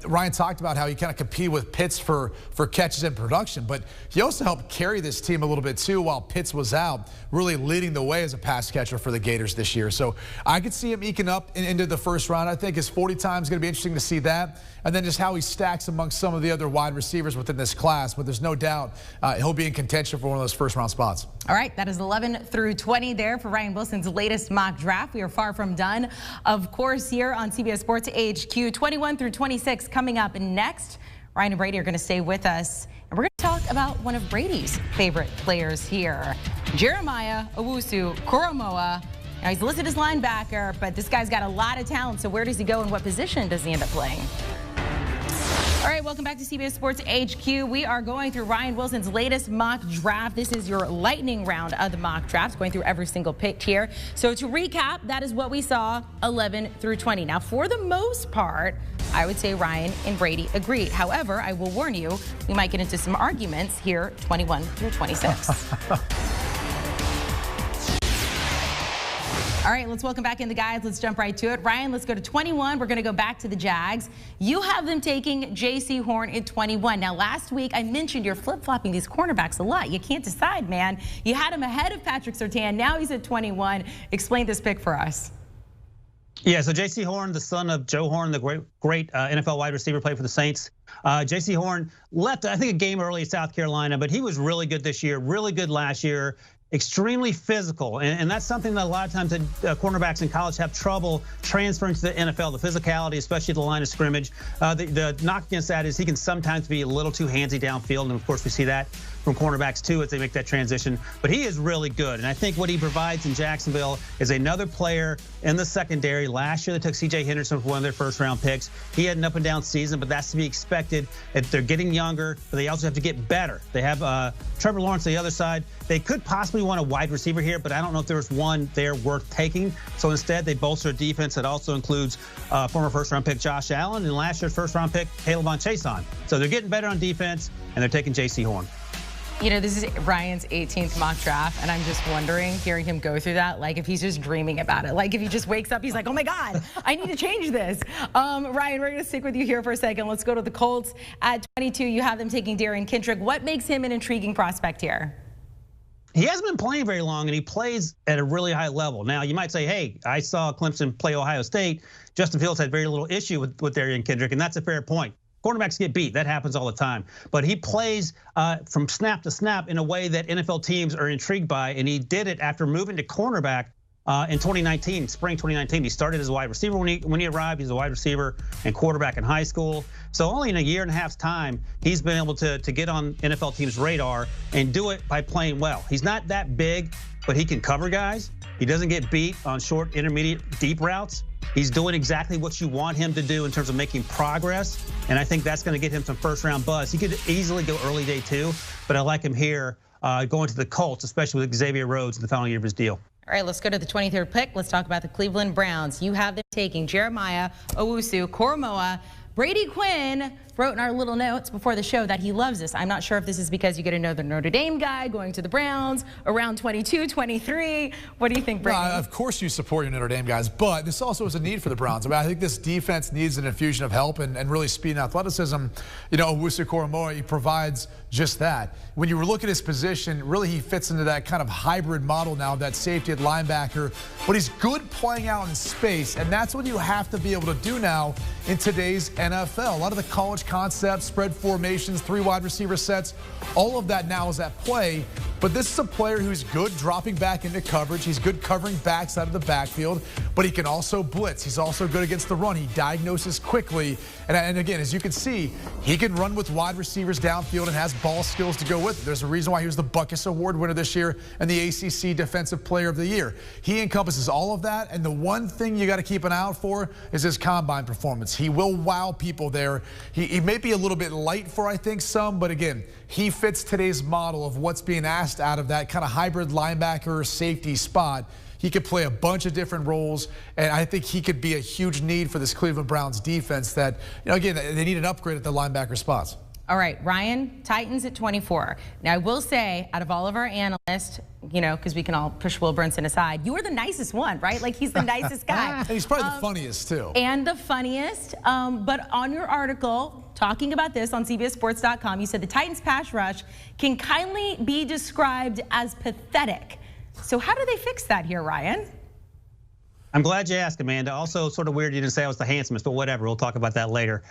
Ryan talked about how he kind of competed with Pitts for catches and production, but he also helped carry this team a little bit too while Pitts was out, really leading the way as a pass catcher for the Gators this year. So I could see him eking up into the first round. I think his 40 time is going to be interesting to see that, and then just how he stacks amongst some of the other wide receivers within this class. But there's no doubt he'll be in contention for one of those first-round spots.
All right, that is 11 through 20 there for Ryan Wilson's latest mock draft. We are far from done, of course, here on CBS Sports HQ. 21 through 26 coming up next. Ryan and Brady are going to stay with us, and we're going to talk about one of Brady's favorite players here, Jeremiah Owusu-Koramoah. Now, he's listed as linebacker, but this guy's got a lot of talent. So where does he go and what position does he end up playing? All right, welcome back to CBS Sports HQ. We are going through Ryan Wilson's latest mock draft. This is your lightning round of the mock drafts, going through every single pick here. So to recap, that is what we saw, 11 through 20. Now, for the most part, I would say Ryan and Brady agreed. However, I will warn you, we might get into some arguments here, 21 through 26. All right, let's welcome back in the guys. Let's jump right to it. Ryan, let's go to 21. We're going to go back to the Jags. You have them taking J.C. Horn at 21. Now, last week I mentioned you're flip-flopping these cornerbacks a lot. You can't decide, man. You had him ahead of Patrick Surtain. Now he's at 21. Explain this pick for us.
Yeah, so J.C. Horn, the son of Joe Horn, the great NFL wide receiver, played for the Saints. J.C. Horn left, I think, a game early at South Carolina, but he was really good this year, really good last year. Extremely physical, and that's something that a lot of times cornerbacks in college have trouble transferring to the NFL, the physicality, especially at the line of scrimmage. The knock against that is he can sometimes be a little too handsy downfield, and of course we see that from cornerbacks too as they make that transition. But he is really good, and I think what he provides in Jacksonville is another player in the secondary. Last year they took C.J. Henderson for one of their first-round picks. He had an up-and-down season, but that's to be expected. They're getting younger, but they also have to get better. They have Trevor Lawrence on the other side. They could possibly want a wide receiver here, but I don't know if there's one there worth taking. So instead, they bolster a defense that also includes former first-round pick Josh Allen and last year's first-round pick Caleb Von Chason. So they're getting better on defense, and they're taking J.C. Horn.
This is Ryan's 18th mock draft, and I'm just wondering, hearing him go through that, like if he's just dreaming about it. Like if he just wakes up, he's like, oh my God, I need to change this. Ryan, we're gonna stick with you here for a second. Let's go to the Colts. At 22, you have them taking Darian Kendrick. What makes him an intriguing prospect here?
He hasn't been playing very long, and he plays at a really high level. Now, you might say, hey, I saw Clemson play Ohio State. Justin Fields had very little issue with Darian Kendrick, and that's a fair point. Quarterbacks get beat. That happens all the time. But he plays from snap to snap in a way that NFL teams are intrigued by, and he did it after moving to cornerback in 2019, spring 2019. He started as a wide receiver when he arrived. He's a wide receiver and quarterback in high school. So only in a year and a half's time, he's been able to get on NFL teams' radar and do it by playing well. He's not that big, but he can cover guys. He doesn't get beat on short, intermediate, deep routes. He's doing exactly what you want him to do in terms of making progress, and I think that's going to get him some first-round buzz. He could easily go early day 2, but I like him here going to the Colts, especially with Xavier Rhodes in the final year of his deal.
All right, let's go to the 23rd pick. Let's talk about the Cleveland Browns. You have them taking Jeremiah Owusu-Koramoah. Brady Quinn wrote in our little notes before the show that he loves this. I'm not sure if this is because you get another Notre Dame guy going to the Browns around 22, 23. What do you think, Brady?
Of course you support your Notre Dame guys, but this also is a need for the Browns. I mean, I think this defense needs an infusion of help and really speed and athleticism. You know, Owusu-Koramoah, he provides just that. When you look at his position, really he fits into that kind of hybrid model now, that safety at linebacker, but he's good playing out in space, and that's what you have to be able to do now in today's NFL. A lot of the college concepts, spread formations, 3 wide receiver sets, all of that now is at play. But this is a player who's good dropping back into coverage. He's good covering backs out of the backfield, but he can also blitz. He's also good against the run. He diagnoses quickly. And again, as you can see, he can run with wide receivers downfield and has ball skills to go with it. There's a reason why he was the Buckus Award winner this year and the ACC Defensive Player of the Year. He encompasses all of that, and the one thing you got to keep an eye out for is his combine performance. He will wow people there. He may be a little bit light for, I think, some, but again, he fits today's model of what's being asked out of that kind of hybrid linebacker safety spot. He could play a bunch of different roles, and I think he could be a huge need for this Cleveland Browns defense that, you know, again, they need an upgrade at the linebacker spots.
All right, Ryan, Titans at 24. Now, I will say, out of all of our analysts, you know, because we can all push Will Brinson aside, you are the nicest one, right? Like, he's the nicest guy.
He's probably the funniest, too.
And the funniest. But on your article, talking about this on CBSSports.com, you said the Titans' pass rush can kindly be described as pathetic. So how do they fix that here, Ryan?
I'm glad you asked, Amanda. Also, sort of weird you didn't say I was the handsomest, but whatever. We'll talk about that later.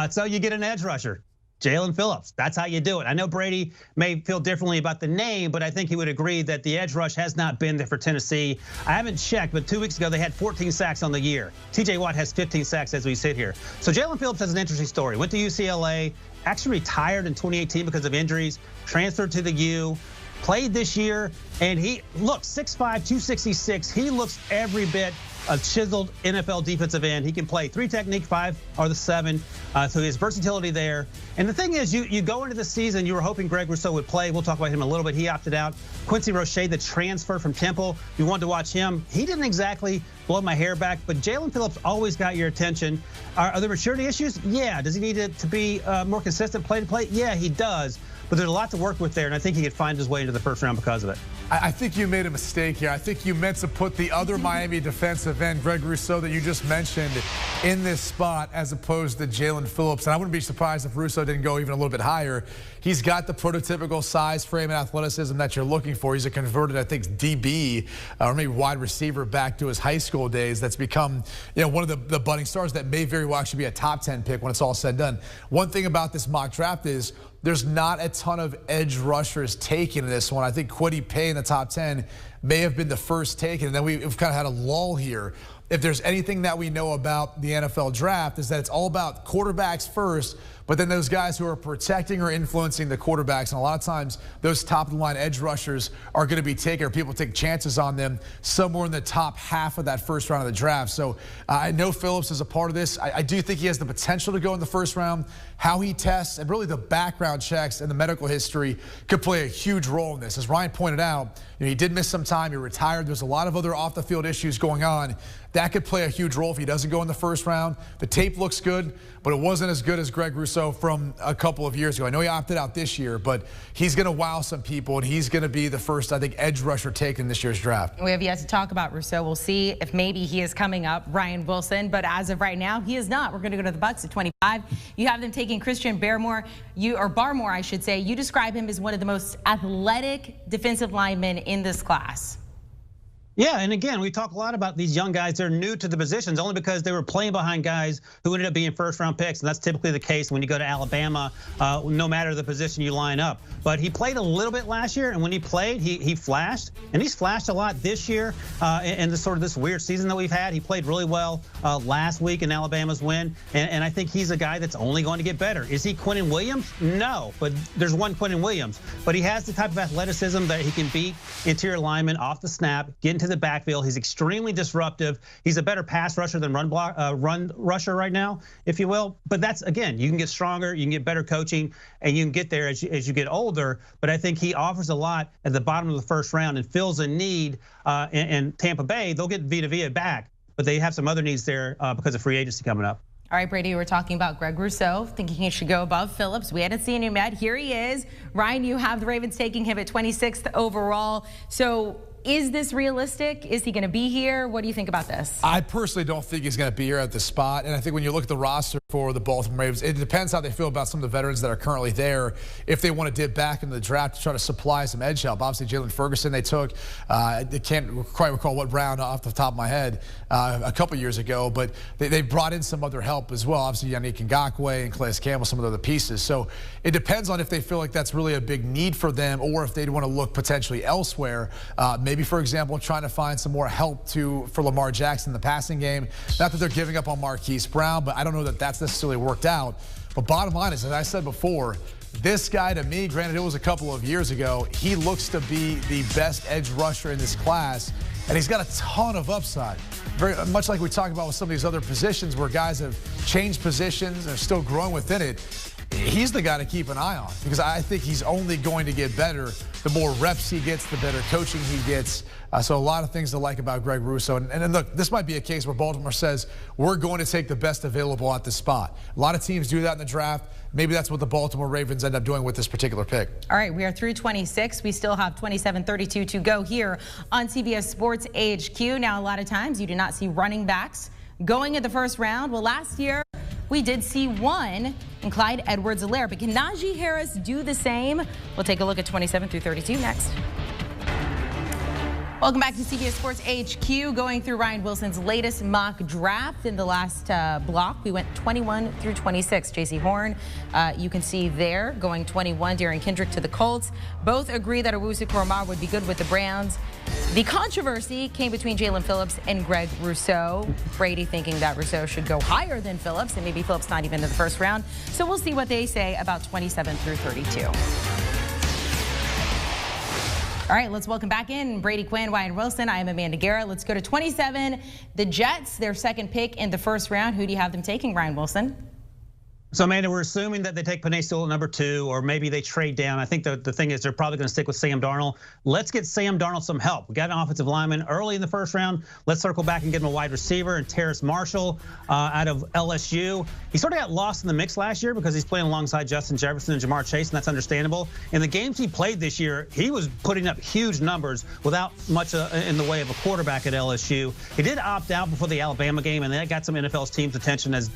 So you get an edge rusher. Jalen Phillips, that's how you do it. I know Brady may feel differently about the name, but I think he would agree that the edge rush has not been there for Tennessee. I haven't checked, but 2 weeks ago they had 14 sacks on the year. TJ Watt has 15 sacks as we sit here. So Jalen Phillips has an interesting story. Went to UCLA, actually retired in 2018 because of injuries, transferred to the U, played this year, and he looks 6'5", 266. He looks every bit a chiseled NFL defensive end. He can play 3 technique, 5 or the 7. So his versatility there. And the thing is, you go into the season, you were hoping Greg Rousseau would play. We'll talk about him a little bit. He opted out. Quincy Roche, the transfer from Temple, you wanted to watch him. He didn't exactly blow my hair back, but Jalen Phillips always got your attention. Are there maturity issues? Yeah. Does he need to be more consistent play to play? Yeah, he does. But there's a lot to work with there, and I think he could find his way into the first round because of it.
I think you made a mistake here. I think you meant to put the other Miami defensive end, Greg Rousseau, that you just mentioned, in this spot as opposed to Jalen Phillips. And I wouldn't be surprised if Rousseau didn't go even a little bit higher. He's got the prototypical size, frame, and athleticism that you're looking for. He's a converted, I think, DB or maybe wide receiver back to his high school days. That's become, you know, one of the budding stars that may very well actually be a top 10 pick when it's all said and done. One thing about this mock draft is there's not a ton of edge rushers taken in this one. I think Kwity Paye in the top 10 may have been the first taken, and then we've kind of had a lull here. If there's anything that we know about the NFL draft is that it's all about quarterbacks first, but then those guys who are protecting or influencing the quarterbacks, and a lot of times those top-of-the-line edge rushers are going to be taken, or people take chances on them somewhere in the top half of that first round of the draft. So I know Phillips is a part of this. I do think he has the potential to go in the first round. How he tests and really the background checks and the medical history could play a huge role in this. As Ryan pointed out, you know, he did miss some time. He retired. There's a lot of other off-the-field issues going on. That could play a huge role if he doesn't go in the first round. The tape looks good, but it wasn't as good as Greg Rousseau from a couple of years ago. I know he opted out this year, but he's going to wow some people, and he's going to be the first, I think, edge rusher taken in this year's draft.
We have yet to talk about Rousseau. We'll see if maybe he is coming up, Ryan Wilson, but as of right now, he is not. We're going to go to the Bucs at 25. You have them taking Christian Barmore, I should say. You describe him as one of the most athletic defensive linemen in this class.
Yeah, and again, we talk a lot about these young guys. They're new to the positions only because they were playing behind guys who ended up being first-round picks, and that's typically the case when you go to Alabama, no matter the position you line up. But he played a little bit last year, and when he played, he flashed, and he's flashed a lot this year in this weird season that we've had. He played really well last week in Alabama's win, and I think he's a guy that's only going to get better. Is he Quinnen Williams? No, but there's one Quinnen Williams. But he has the type of athleticism that he can beat interior linemen off the snap, get into the backfield. He's extremely disruptive. He's a better pass rusher than run rusher right now, if you will. But that's, again, you can get stronger, you can get better coaching, and you can get there as you get older. But I think he offers a lot at the bottom of the first round and fills a need in Tampa Bay. They'll get Vita back, but they have some other needs there because of free agency coming up.
All right, Brady, we're talking about Greg Rousseau, thinking he should go above Phillips. We hadn't seen him yet. Here he is. Ryan, you have the Ravens taking him at 26th overall. So is this realistic? Is he going to be here? What do you think about this?
I personally don't think he's going to be here at the spot. And I think when you look at the roster for the Baltimore Ravens, it depends how they feel about some of the veterans that are currently there. If they want to dip back into the draft to try to supply some edge help. Obviously, Jalen Ferguson they took. I can't quite recall what round off the top of my head a couple years ago. But they brought in some other help as well. Obviously, Yannick Ngakoue and Calais Campbell, some of the other pieces. So it depends on if they feel like that's really a big need for them or if they'd want to look potentially elsewhere. Maybe, for example, trying to find some more help for Lamar Jackson in the passing game. Not that they're giving up on Marquise Brown, but I don't know that that's necessarily worked out. But bottom line is, as I said before, this guy to me, granted it was a couple of years ago, he looks to be the best edge rusher in this class, and he's got a ton of upside. Very much like we talk about with some of these other positions where guys have changed positions and are still growing within it. He's the guy to keep an eye on because I think he's only going to get better. The more reps he gets, the better coaching he gets. So a lot of things to like about Greg Rousseau. And look, this might be a case where Baltimore says, we're going to take the best available at the spot. A lot of teams do that in the draft. Maybe that's what the Baltimore Ravens end up doing with this particular pick.
All right, we are through 26. We still have 27:32 to go here on CBS Sports HQ. Now, a lot of times you do not see running backs going in the first round. Well, last year we did see one in Clyde Edwards-Helaire, but can Najee Harris do the same? We'll take a look at 27 through 32 next. Welcome back to CBS Sports HQ, going through Ryan Wilson's latest mock draft. In the last block, we went 21 through 26. J.C. Horn, you can see there, going 21. Darren Kendrick to the Colts. Both agree that Owusu-Koramoah would be good with the Browns. The controversy came between Jalen Phillips and Greg Rousseau. Brady thinking that Rousseau should go higher than Phillips, and maybe Phillips not even in the first round. So we'll see what they say about 27 through 32. All right, let's welcome back in Brady Quinn, Ryan Wilson. I am Amanda Guerra. Let's go to 27. The Jets, their second pick in the first round. Who do you have them taking, Ryan Wilson?
So, Amanda, we're assuming that they take Penei Sewell at number 2, or maybe they trade down. I think the thing is they're probably going to stick with Sam Darnold. Let's get Sam Darnold some help. We got an offensive lineman early in the first round. Let's circle back and get him a wide receiver, and Terrace Marshall out of LSU. He sort of got lost in the mix last year because he's playing alongside Justin Jefferson and Jamar Chase, and that's understandable. In the games he played this year, he was putting up huge numbers without much in the way of a quarterback at LSU. He did opt out before the Alabama game, and that got some NFL teams' attention as,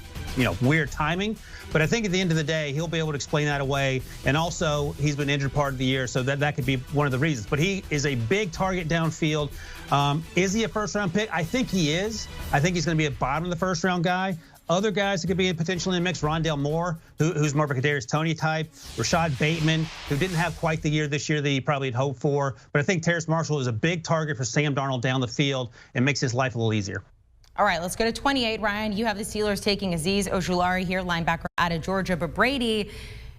weird timing. But I think at the end of the day, he'll be able to explain that away. And also, he's been injured part of the year, so that could be one of the reasons. But he is a big target downfield. Is he a first-round pick? I think he is. I think he's going to be a bottom of the first-round guy. Other guys that could be potentially in the mix, Rondale Moore, who's more of a Kadarius Toney type, Rashad Bateman, who didn't have quite the year this year that he probably had hoped for. But I think Terrace Marshall is a big target for Sam Darnold down the field and makes his life a little easier.
All right, let's go to 28. Ryan, you have the Steelers taking Azeez Ojulari here, linebacker out of Georgia. But Brady,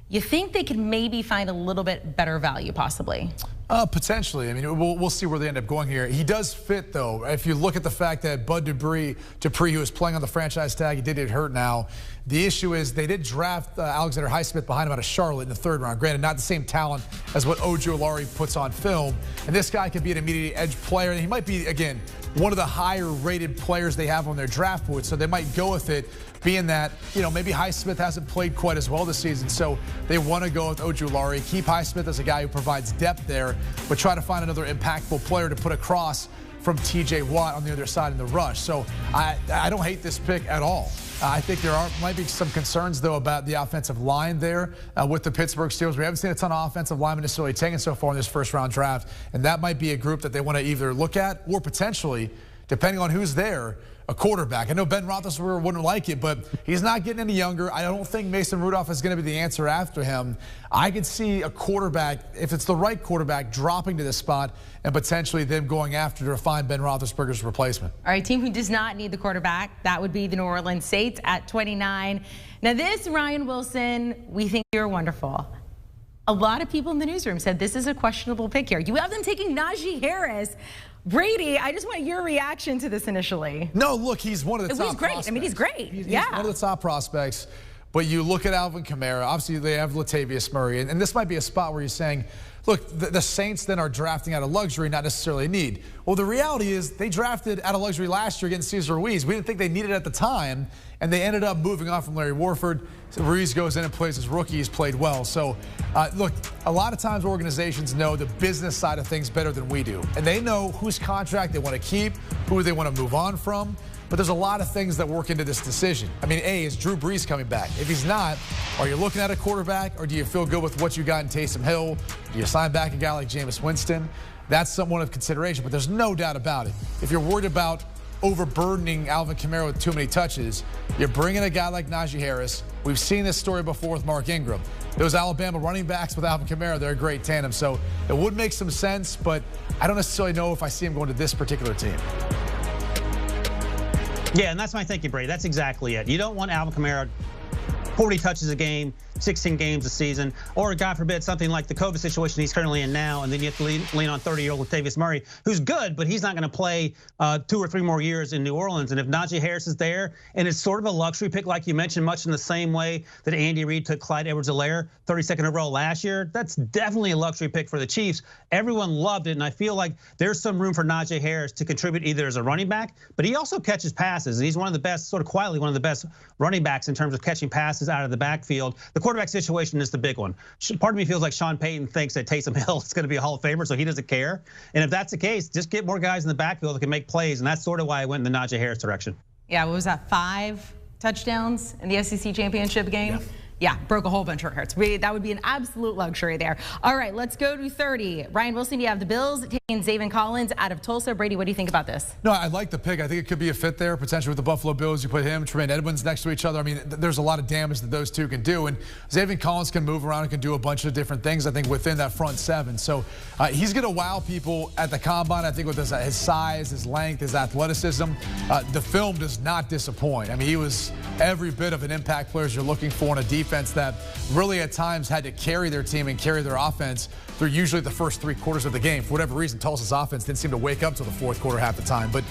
you think they could maybe find a little bit better value, possibly?
Potentially. I mean, we'll see where they end up going here. He does fit, though. If you look at the fact that Bud Dupree, who is playing on the franchise tag, he did get hurt now. The issue is they did draft Alexander Highsmith behind him out of Charlotte in the 3rd round. Granted, not the same talent as what Ojulari puts on film. And this guy could be an immediate edge player. And he might be, again, one of the higher rated players they have on their draft board. So they might go with it, being that, maybe Highsmith hasn't played quite as well this season. So they want to go with Ojulari, keep Highsmith as a guy who provides depth there, but try to find another impactful player to put across from TJ Watt on the other side in the rush. So I don't hate this pick at all. I think there might be some concerns, though, about the offensive line there with the Pittsburgh Steelers. We haven't seen a ton of offensive linemen necessarily taken so far in this first-round draft, and that might be a group that they want to either look at or potentially, depending on who's there, a quarterback. I know Ben Roethlisberger wouldn't like it, but he's not getting any younger. I don't think Mason Rudolph is going to be the answer after him. I could see a quarterback, if it's the right quarterback, dropping to this spot and potentially them going after to find Ben Roethlisberger's replacement.
All right, team who does not need the quarterback, that would be the New Orleans Saints at 29. Now this, Ryan Wilson, we think you're wonderful. A lot of people in the newsroom said this is a questionable pick here. You have them taking Najee Harris. Brady, I just want your reaction to this initially.
No, look, he's one of the top
great.
prospects.
I mean, he's great.
He's one of the top prospects. But you look at Alvin Kamara, obviously they have Latavius Murray, and this might be a spot where you're saying, look, the Saints then are drafting out of luxury, not necessarily a need. Well, the reality is they drafted out of luxury last year against Cesar Ruiz. We didn't think they needed it at the time, and they ended up moving on from Larry Warford. So Ruiz goes in and plays as rookie. He's played well. So, look, a lot of times organizations know the business side of things better than we do, and they know whose contract they want to keep, who they want to move on from. But there's a lot of things that work into this decision. I mean, A, is Drew Brees coming back? If he's not, are you looking at a quarterback, or do you feel good with what you got in Taysom Hill? Do you sign back a guy like Jameis Winston? That's somewhat of consideration, but there's no doubt about it. If you're worried about overburdening Alvin Kamara with too many touches, you're bringing a guy like Najee Harris. We've seen this story before with Mark Ingram. Those Alabama running backs with Alvin Kamara, they're a great tandem. So it would make some sense, but I don't necessarily know if I see him going to this particular team.
Yeah, and that's my thinking, Brady. That's exactly it. You don't want Alvin Kamara 40 touches a game, 16 games a season, or God forbid something like the COVID situation he's currently in now, and then you have to lean on 30-year-old Latavius Murray, who's good, but he's not going to play 2 or 3 more years in New Orleans. And if Najee Harris is there, and it's sort of a luxury pick, like you mentioned, much in the same way that Andy Reid took Clyde Edwards-Helaire 32nd in a row last year, that's definitely a luxury pick for the Chiefs. Everyone loved it, and I feel like there's some room for Najee Harris to contribute either as a running back, but he also catches passes, and he's one of the best, sort of quietly, one of the best running backs in terms of catching passes out of the backfield. The quarterback situation is the big one. Part of me feels like Sean Payton thinks that Taysom Hill is going to be a Hall of Famer, so he doesn't care. And if that's the case, just get more guys in the backfield that can make plays, and that's sort of why I went in the Najee Harris direction. Yeah,
what was that, 5 touchdowns in the SEC championship game? Yeah, broke a whole bunch of records. That would be an absolute luxury there. All right, let's go to 30. Ryan Wilson, you have the Bills taking Zaven Collins out of Tulsa. Brady, what do you think about this?
No, I like the pick. I think it could be a fit there, potentially with the Buffalo Bills. You put him, Tremaine Edmonds next to each other. I mean, there's a lot of damage that those two can do. And Zaven Collins can move around and can do a bunch of different things, I think, within that front 7. So he's going to wow people at the combine, I think, with his size, his length, his athleticism. The film does not disappoint. I mean, he was every bit of an impact player you're looking for in a defense that really at times had to carry their team and carry their offense through usually the first 3 quarters of the game. For whatever reason, Tulsa's offense didn't seem to wake up till the 4th quarter half the time. But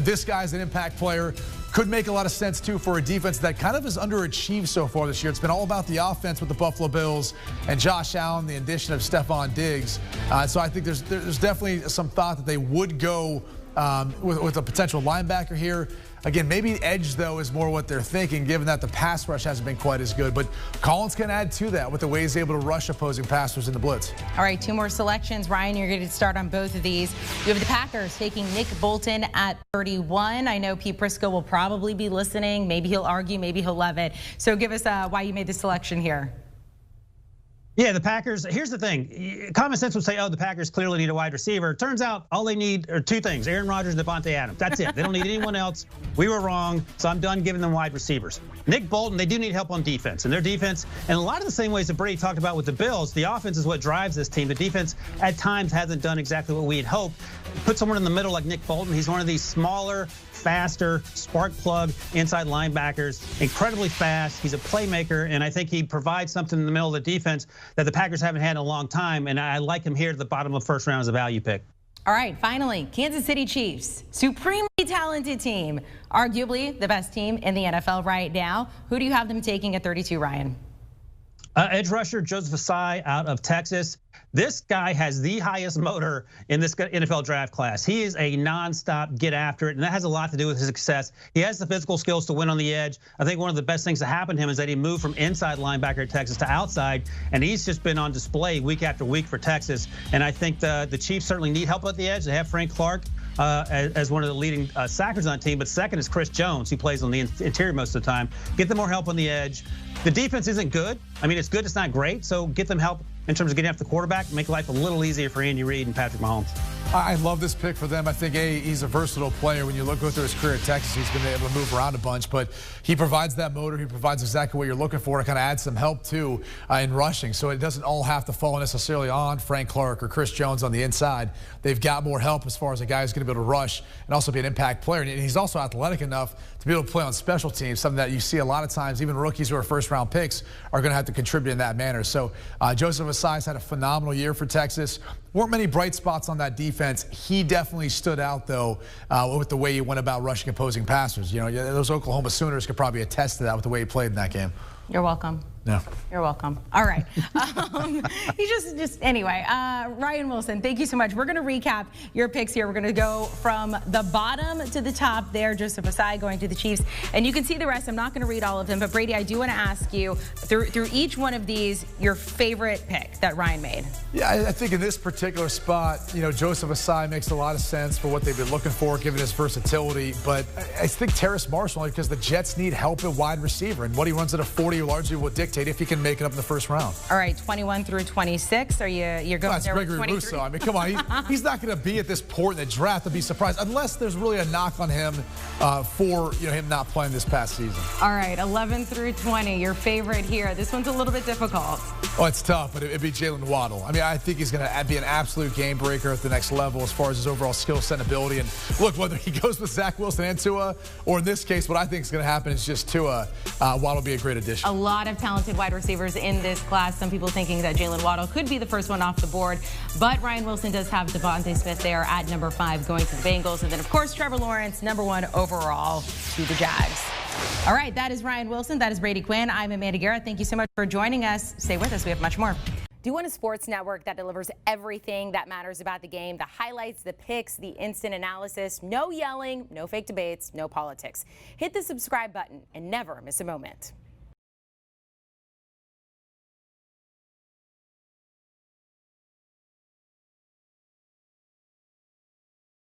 this guy's an impact player. Could make a lot of sense, too, for a defense that kind of has underachieved so far this year. It's been all about the offense with the Buffalo Bills and Josh Allen, the addition of Stephon Diggs. So I think there's definitely some thought that they would go with a potential linebacker here. Again, maybe edge, though, is more what they're thinking, given that the pass rush hasn't been quite as good. But Collins can add to that with the way he's able to rush opposing passers in the blitz.
All right, 2 more selections. Ryan, you're going to start on both of these. You have the Packers taking Nick Bolton at 31. I know Pete Prisco will probably be listening. Maybe he'll argue, maybe he'll love it. So give us why you made the selection here.
Yeah, the Packers, here's the thing. Common sense would say, oh, the Packers clearly need a wide receiver. Turns out all they need are 2 things, Aaron Rodgers and Devonta Adams. That's it. They don't need anyone else. We were wrong, so I'm done giving them wide receivers. Nick Bolton, they do need help on defense. And their defense, in a lot of the same ways that Brady talked about with the Bills, the offense is what drives this team. The defense at times hasn't done exactly what we'd hoped. Put someone in the middle like Nick Bolton. He's one of these smaller, faster, spark plug inside linebackers, incredibly fast. He's a playmaker, and I think he provides something in the middle of the defense that the Packers haven't had in a long time, and I like him here at the bottom of the 1st round as a value pick.
All right, finally, Kansas City Chiefs, supremely talented team, arguably the best team in the NFL right now. Who do you have them taking at 32, Ryan?
Edge rusher Joseph Asai out of Texas. This guy has the highest motor in this NFL draft class. He is a nonstop get after it, and that has a lot to do with his success. He has the physical skills to win on the edge. I think one of the best things that happened to him is that he moved from inside linebacker at Texas to outside, and he's just been on display week after week for Texas. And I think the Chiefs certainly need help at the edge. They have Frank Clark, as one of the leading sackers on the team, but second is Chris Jones, who plays on the interior most of the time. Get them more help on the edge. The defense isn't good. I mean, it's good, it's not great. So get them help in terms of getting after the quarterback, make life a little easier for Andy Reid and Patrick Mahomes.
I love this pick for them. I think, he's a versatile player. When you go through his career at Texas, he's been able to move around a bunch, but he provides that motor. He provides exactly what you're looking for. It kind of adds some help, too, in rushing. So it doesn't all have to fall necessarily on Frank Clark or Chris Jones on the inside. They've got more help as far as a guy who's going to be able to rush and also be an impact player. And he's also athletic enough to be able to play on special teams, something that you see a lot of times. Even rookies who are first-round picks are going to have to contribute in that manner. So Joseph Ossai's had a phenomenal year for Texas. Weren't many bright spots on that defense. He definitely stood out, though, with the way he went about rushing opposing passers. You know, those Oklahoma Sooners could probably attest to that with the way he played in that game.
You're welcome.
Yeah.
You're welcome. All right. Anyway, Ryan Wilson, thank you so much. We're going to recap your picks here. We're going to go from the bottom to the top there. Joseph Ossai going to the Chiefs. And you can see the rest. I'm not going to read all of them. But, Brady, I do want to ask you, through each one of these, your favorite pick that Ryan made.
Yeah, I think in this particular spot, Joseph Ossai makes a lot of sense for what they've been looking for, given his versatility. But I think Terrace Marshall, because the Jets need help at wide receiver. And what he runs at a 40 largely will dictate if he can make it up in the first round. All
right, 21 through 26. You're going
That's
there
Gregory
with
Rousseau. I mean, come on. He's not going to be at this point in the draft to be surprised, unless there's really a knock on him for him not playing this past season.
All right, 11 through 20. Your favorite here. This one's a little bit difficult.
Oh, it's tough, but it'd be Jalen Waddle. I mean, I think he's going to be an absolute game breaker at the next level as far as his overall skill set and ability. And look, whether he goes with Zach Wilson and Tua, or in this case, what I think is going to happen is just Tua. Waddle will be a great addition.
A lot of talented wide receivers in this class. Some people thinking that Jalen Waddle could be the first one off the board, but Ryan Wilson does have Devonta Smith there at number 5 going to the Bengals. And then, of course, Trevor Lawrence, number 1 overall to the Jags. All right, that is Ryan Wilson. That is Brady Quinn. I'm Amanda Guerra. Thank you so much for joining us. Stay with us. We have much more. Do you want a sports network that delivers everything that matters about the game? The highlights, the picks, the instant analysis, no yelling, no fake debates, no politics. Hit the subscribe button and never miss a moment.